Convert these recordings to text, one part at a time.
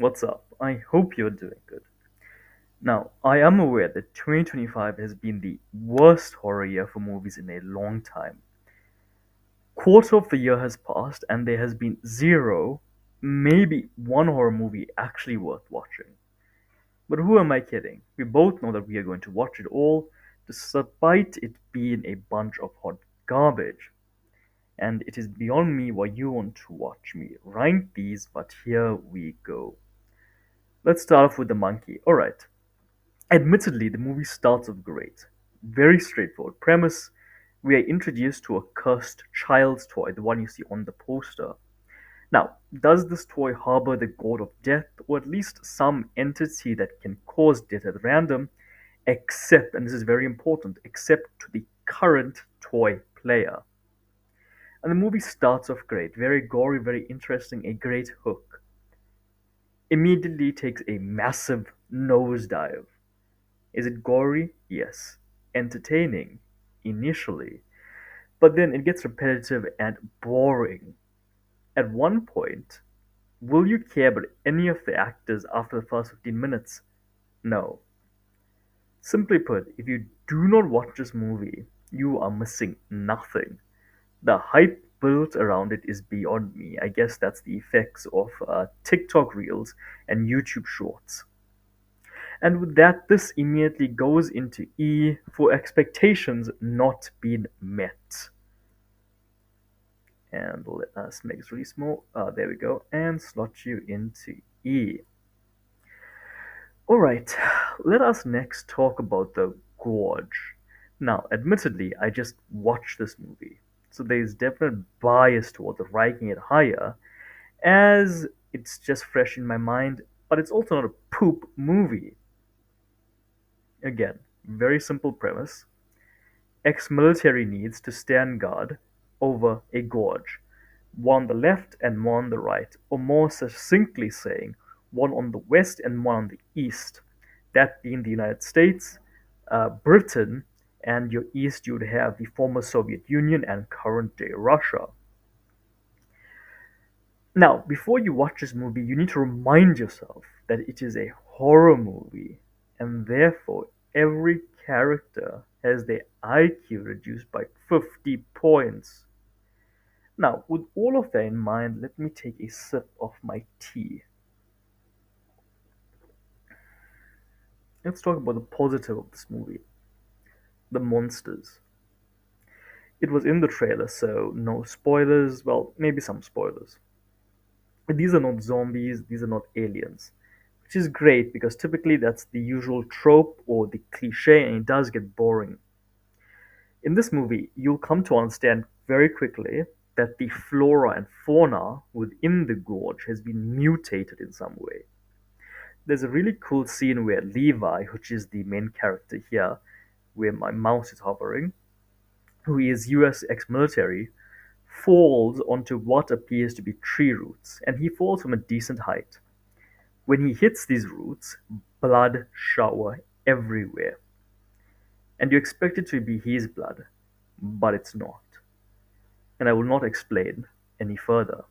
What's up? I hope you're doing good. Now, I am aware that 2025 has been the worst horror year for movies in a long time. Quarter of the year has passed, and there has been zero, maybe one horror movie actually worth watching. But who am I kidding? We both know that we are going to watch it all, despite it being a bunch of hot garbage. And it is beyond me why you want to watch me rank these, but here we go. Let's start off with the monkey. Alright. Admittedly, the movie starts off great. Very straightforward premise. We are introduced to a cursed child's toy, the one you see on the poster. Now, does this toy harbor the god of death, or at least some entity that can cause death at random, except, and this is very important, except to the current toy player? And the movie starts off great, very gory, very interesting, a great hook. Immediately takes a massive nosedive. Is it gory? Yes. Entertaining? Initially. But then it gets repetitive and boring. At one point, will you care about any of the actors after the first 15 minutes? No. Simply put, if you do not watch this movie, you are missing nothing. The hype built around it is beyond me. I guess that's the effects of TikTok Reels and YouTube Shorts. And with that, this immediately goes into E for expectations not being met. And let us make this really small. There we go. And slot you into E. Alright, let us next talk about the Gorge. Now, admittedly, I just watched this movie, so there's definite bias towards ranking it higher, as it's just fresh in my mind, but it's also not a poop movie. Again, very simple premise. Ex-military needs to stand guard over a gorge, one on the left and one on the right, or more succinctly saying, one on the west and one on the east. That being the United States, Britain, and your east you'd have the former Soviet Union and current day Russia. Now, before you watch this movie, you need to remind yourself that it is a horror movie, and therefore every character has their IQ reduced by 50 points. Now, with all of that in mind, let me take a sip of my tea. Let's talk about the positive of this movie, the monsters. It was in the trailer, so no spoilers. Well, maybe some spoilers. But these are not zombies, these are not aliens. Which is great because typically that's the usual trope or the cliche and it does get boring. In this movie, you'll come to understand very quickly that the flora and fauna within the gorge has been mutated in some way. There's a really cool scene where Levi, which is the main character here, where my mouse is hovering, who is US ex military, falls onto what appears to be tree roots, and he falls from a decent height. When he hits these roots, blood shower everywhere. And you expect it to be his blood, but it's not. And I will not explain any further.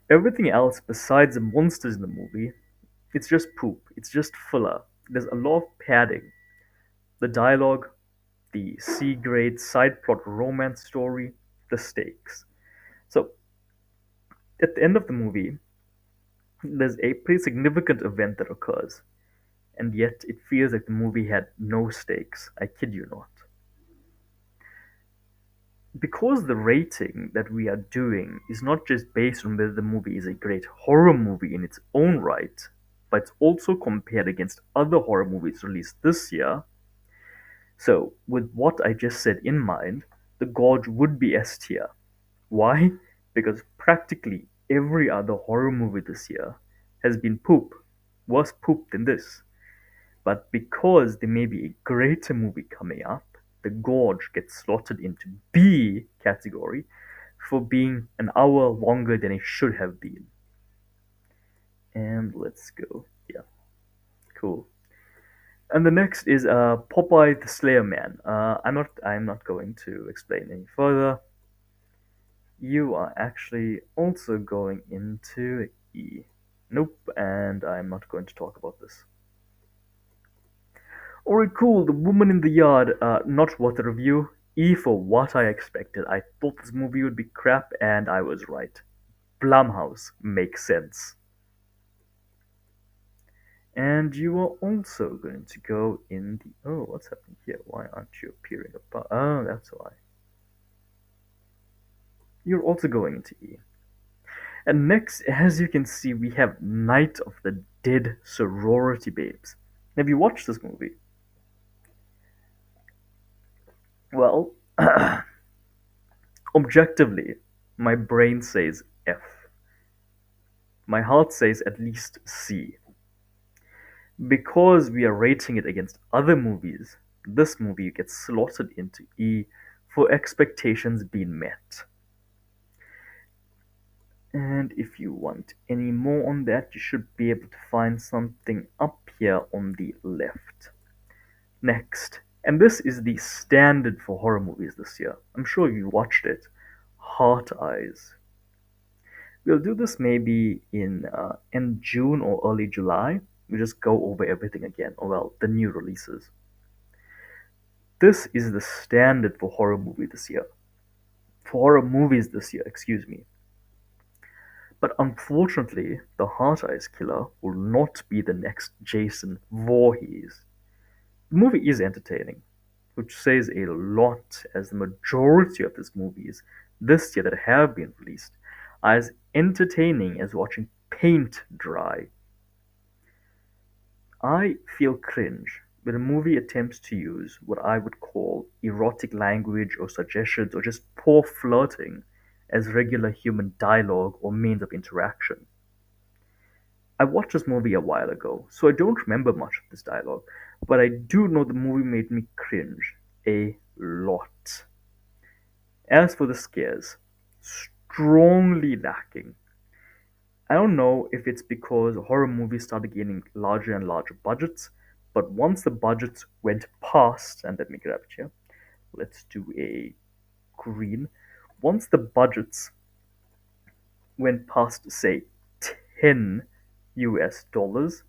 Everything else besides the monsters in the movie, it's just poop. It's just filler. There's a lot of padding. The dialogue, the C grade side plot romance story, the stakes. So, at the end of the movie, there's a pretty significant event that occurs, and yet it feels like the movie had no stakes. I kid you not. Because the rating that we are doing is not just based on whether the movie is a great horror movie in its own right, but it's also compared against other horror movies released this year. So, with what I just said in mind, The Gorge would be S tier. Why? Because practically every other horror movie this year has been poop, worse poop than this. But because there may be a greater movie coming up, The Gorge gets slotted into B category for being an hour longer than it should have been. And let's go. Yeah, cool. And the next is Popeye the Slayer Man. I'm not going to explain any further. You are actually also going into E. Nope, and I'm not going to talk about this. Alright, cool. The Woman in the Yard, not worth a review. E for what I expected. I thought this movie would be crap, and I was right. Blumhouse makes sense. And you are also going to go in the. Oh, what's happening here? Why aren't you appearing above? Oh, that's why. You're also going into E. And next, as you can see, we have Night of the Dead Sorority Babes. Have you watched this movie? Well, objectively, my brain says F. My heart says at least C. Because we are rating it against other movies, this movie gets slotted into E for expectations being met. And if you want any more on that, you should be able to find something up here on the left. Next, and this is the standard for horror movies this year. I'm sure you watched it. Heart Eyes. We'll do this maybe in June or early July. We just go over everything again, or well, the new releases. This is the standard for horror movie this year. For horror movies this year, excuse me. But unfortunately, the Heart Eyes Killer will not be the next Jason Voorhees. The movie is entertaining, which says a lot, as the majority of these movies this year that have been released are as entertaining as watching paint dry. I feel cringe when a movie attempts to use what I would call erotic language or suggestions or just poor flirting as regular human dialogue or means of interaction. I watched this movie a while ago, so I don't remember much of this dialogue, but I do know the movie made me cringe a lot. As for the scares, strongly lacking. I don't know if it's because horror movies started gaining larger and larger budgets, but once the budgets went past, and let me grab it here, let's do a green. Once the budgets went past, say, 10 US dollars,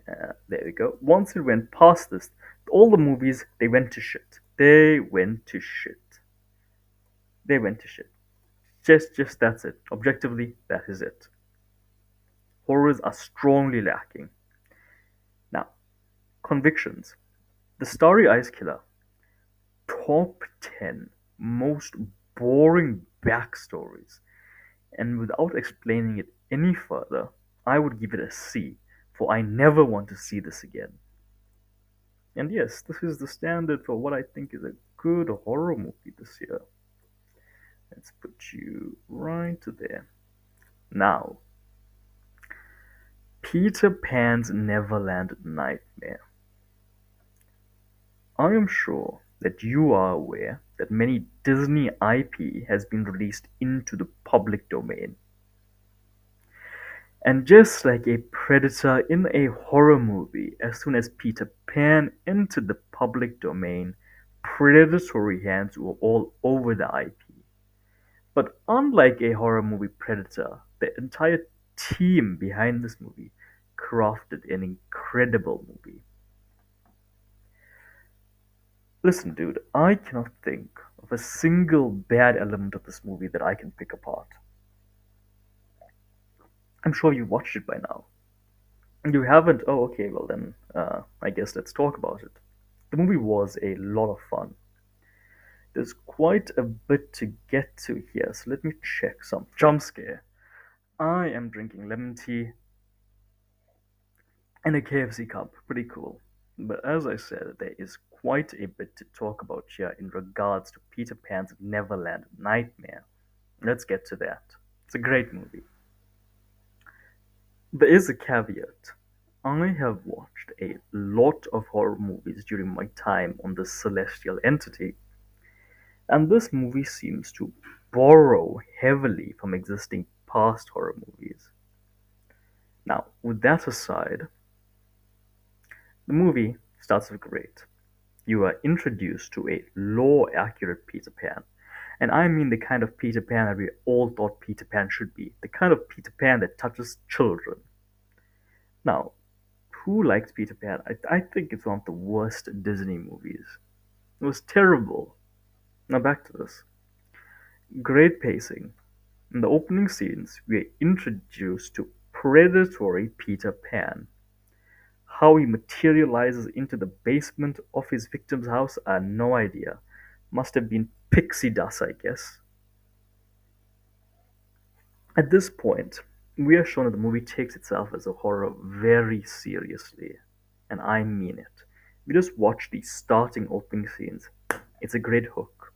there we go. Once it went past this, all the movies, they went to shit. They went to shit. They went to shit. Just that's it. Objectively, that is it. Horrors are strongly lacking. Now, convictions. The Starry Eyes Killer. Top 10 most boring backstories. And without explaining it any further, I would give it a C, for I never want to see this again. And yes, this is the standard for what I think is a good horror movie this year. Let's put you right there. Now, Peter Pan's Neverland Nightmare. I am sure that you are aware that many Disney IP has been released into the public domain. And just like a predator in a horror movie, as soon as Peter Pan entered the public domain, predatory hands were all over the IP. But unlike a horror movie predator, the entire team behind this movie crafted an incredible movie. Listen, dude, I cannot think of a single bad element of this movie that I can pick apart. I'm sure you watched it by now. You haven't? Oh, okay, well then, I guess let's talk about it. The movie was a lot of fun. There's quite a bit to get to here, so let me check some jump scare. I am drinking lemon tea and a KFC cup. Pretty cool. But as I said, there is quite a bit to talk about here in regards to Peter Pan's Neverland Nightmare. Let's get to that. It's a great movie. There is a caveat. I have watched a lot of horror movies during my time on the celestial entity, and this movie seems to borrow heavily from existing past horror movies. Now, with that aside, the movie starts off great. You are introduced to a lore accurate Peter Pan. And I mean the kind of Peter Pan that we all thought Peter Pan should be. The kind of Peter Pan that touches children. Now, who likes Peter Pan? I think it's one of the worst Disney movies. It was terrible. Now back to this. Great pacing. In the opening scenes, we are introduced to predatory Peter Pan. How he materializes into the basement of his victim's house, I had no idea. Must have been pixie dust, I guess. At this point, we are shown that the movie takes itself as a horror very seriously. And I mean it. We just watch the starting opening scenes. It's a great hook.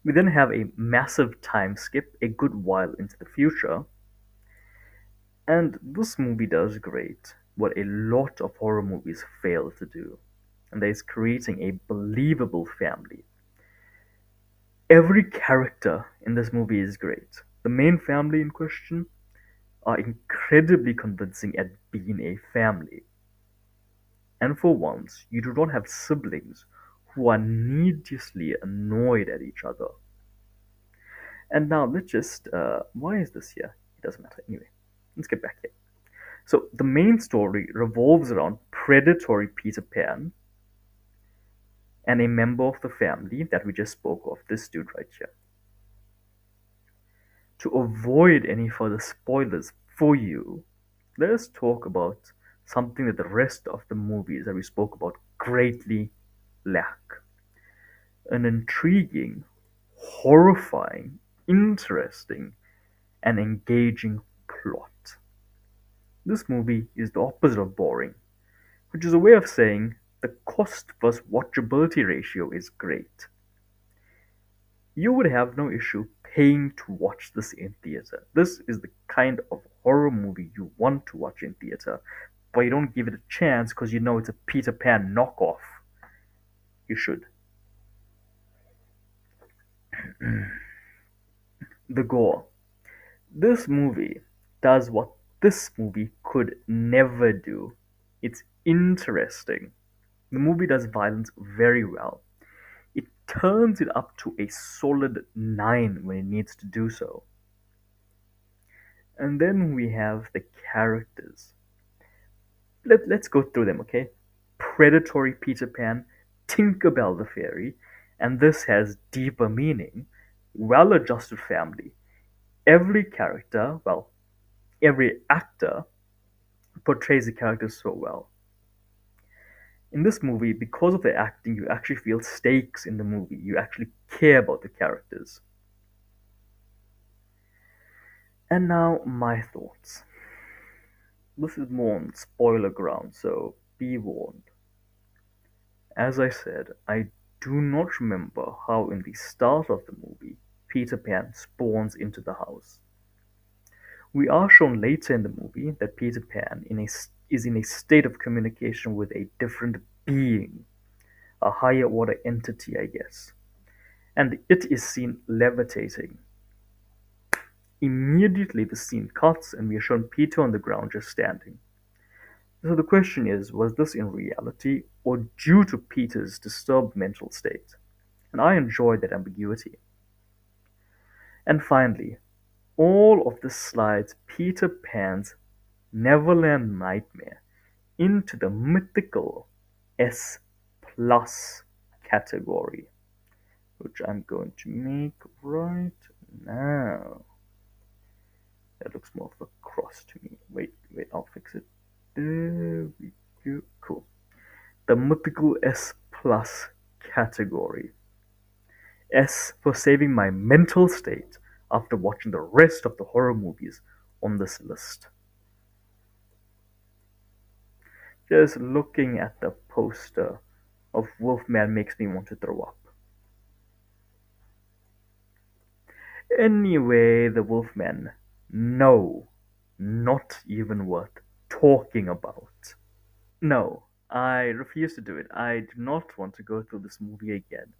We then have a massive time skip a good while into the future, and this movie does great what a lot of horror movies fail to do, and that is creating a believable family. Every character in this movie is great. The main family in question are incredibly convincing at being a family. And for once, you do not have siblings who are needlessly annoyed at each other. And now let's just, why is this here? It doesn't matter. Anyway, let's get back here. So the main story revolves around predatory Peter Pan and a member of the family that we just spoke of, this dude right here. To avoid any further spoilers for you, let us talk about something that the rest of the movies that we spoke about greatly lack: an intriguing, horrifying, interesting, and engaging plot. This movie is the opposite of boring, which is a way of saying the cost versus watchability ratio is great. You would have no issue paying to watch this in theater. This is the kind of horror movie you want to watch in theater, but you don't give it a chance because you know it's a Peter Pan knockoff. You should. The gore. This movie does what this movie could never do. It's interesting. The movie does violence very well. It turns it up to a solid 9 when it needs to do so. And then we have the characters. Let's go through them, okay? Predatory Peter Pan, Tinkerbell the Fairy, and this has deeper meaning. Well adjusted family. Every character, well, every actor portrays the characters so well. In this movie, because of the acting, you actually feel stakes in the movie. You actually care about the characters. And now, my thoughts. This is more on spoiler ground, so be warned. As I said, I do not remember how in the start of the movie Peter Pan spawns into the house. We are shown later in the movie that Peter Pan is in a state of communication with a different being, a higher order entity, I guess, and it is seen levitating. Immediately the scene cuts and we are shown Peter on the ground just standing. So the question is, was this in reality or due to Peter's disturbed mental state? And I enjoyed that ambiguity. And finally, all of this slides Peter Pan's Neverland nightmare into the mythical S plus category, which I'm going to make right now. That looks more of a cross to me. Wait, I'll fix it. There we go. Cool. The mythical S plus category. S for saving my mental state after watching the rest of the horror movies on this list. Just looking at the poster of Wolfman makes me want to throw up. Anyway, the Wolfman. No, not even worth talking about. No, I refuse to do it. I do not want to go through this movie again.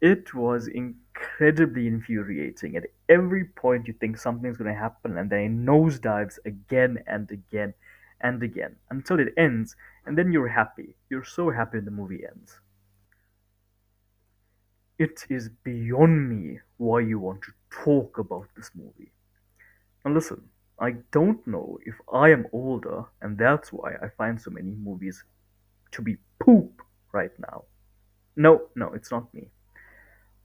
It was incredibly infuriating. At every point, you think something's going to happen, and then it nosedives again and again and again until it ends, and then you're happy. You're so happy when the movie ends. It is beyond me why you want to talk about this movie. Now, listen. I don't know if I am older, and that's why I find so many movies to be poop right now. No, no, it's not me.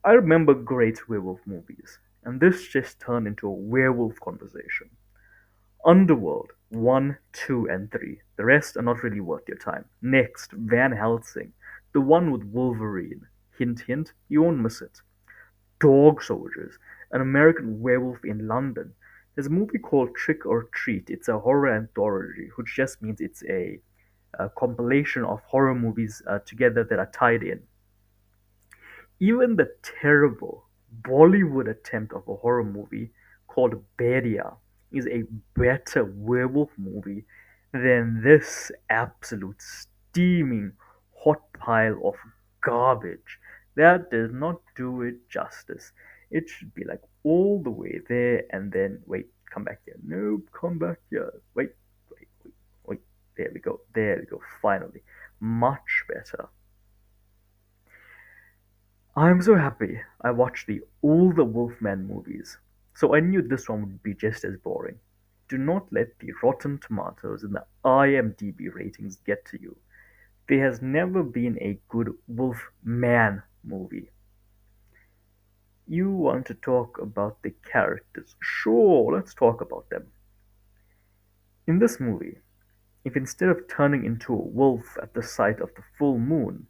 I remember great werewolf movies, and this just turned into a werewolf conversation. Underworld 1, 2, and 3. The rest are not really worth your time. Next, Van Helsing, the one with Wolverine. Hint, hint, you won't miss it. Dog Soldiers, an American werewolf in London. There's a movie called Trick or Treat. It's a horror anthology, which just means it's a compilation of horror movies together that are tied in. Even the terrible Bollywood attempt of a horror movie called Beria is a better werewolf movie than this absolute steaming hot pile of garbage. That does not do it justice. It should be like all the way there and then wait, come back here. Nope, come back here. Wait. There we go. There we go. Finally. Much better. I'm so happy I watched all the Wolfman movies, so I knew this one would be just as boring. Do not let the Rotten Tomatoes and the IMDb ratings get to you. There has never been a good Wolfman movie. You want to talk about the characters? Sure, let's talk about them. In this movie, if instead of turning into a wolf at the sight of the full moon,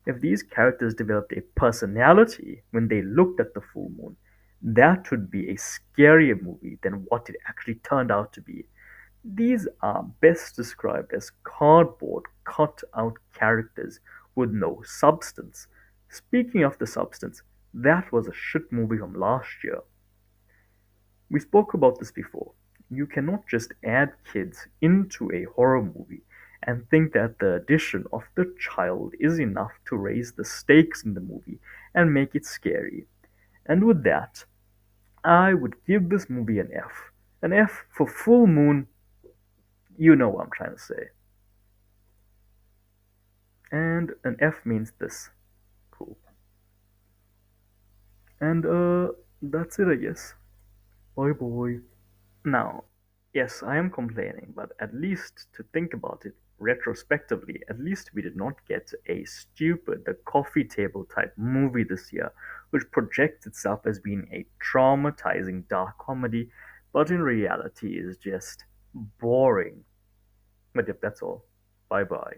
if these characters developed a personality when they looked at the full moon, that would be a scarier movie than what it actually turned out to be. These are best described as cardboard cut out characters with no substance. Speaking of the substance, that was a shit movie from last year. We spoke about this before. You cannot just add kids into a horror movie and think that the addition of the child is enough to raise the stakes in the movie and make it scary. And with that, I would give this movie an F. An F for Full Moon, you know what I'm trying to say. And an F means this. Cool. And that's it, I guess. Bye bye. Now, yes, I am complaining, but at least to think about it retrospectively, at least we did not get a stupid, the coffee table type movie this year, which projects itself as being a traumatizing dark comedy, but in reality is just boring. But yep, that's all. Bye bye.